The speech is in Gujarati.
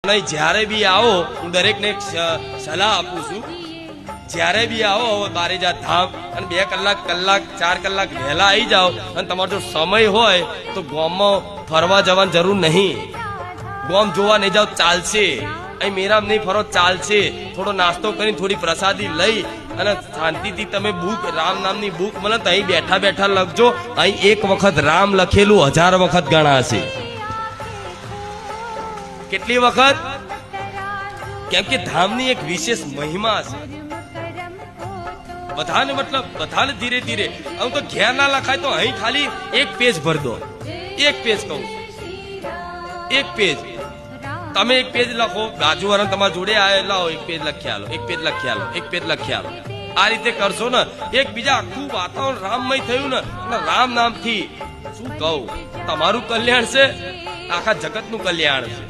નહીં, જ્યારે બી આવો હું દરેકને એક સલાહ આપું છું, જ્યારે બી આવો બારેજા ધામ અને 2 કલાક 4 કલાક વહેલા આવી જાઓ અને તમારો જો સમય હોય તો ગામમાં ફરવા જવાની જરૂર નહીં, ગામ જોવા નહીં જાઓ ચાલશે, અહીં મેરામ નહીં ફરો ચાલશે, થોડો નાસ્તો કરીને થોડી પ્રસાદી લઈ અને શાંતિથી તમે બુક રામ નામની બુક મળે તો અહીં બેઠા બેઠા લખજો, અહીં 1 વખત રામ લખેલું 1000 વખત ગણાશે. કેટલી વખત? કેમ કે ધામની એક વિશેષ મહિમા છે. બધાને મતલબ બધાને ધીરે ધીરે આમ તો ઘેર ના લખાય તો અહીં ખાલી 1 પેજ ભર દો, 1 પેજ કહું, 1 પેજ તમે 1 પેજ લખો, બાજુવાળા તમારા જોડે આવે લાવો 1 પેજ લખી આલો, 1 પેજ લખી આલો, 1 પેજ લખી આલો. આ રીતે કરશો ને એકબીજા આખું વાતાવરણ રામમય થયું ને અને રામ નામથી શું કહું તમારું કલ્યાણ છે, આખા જગતનું કલ્યાણ છે.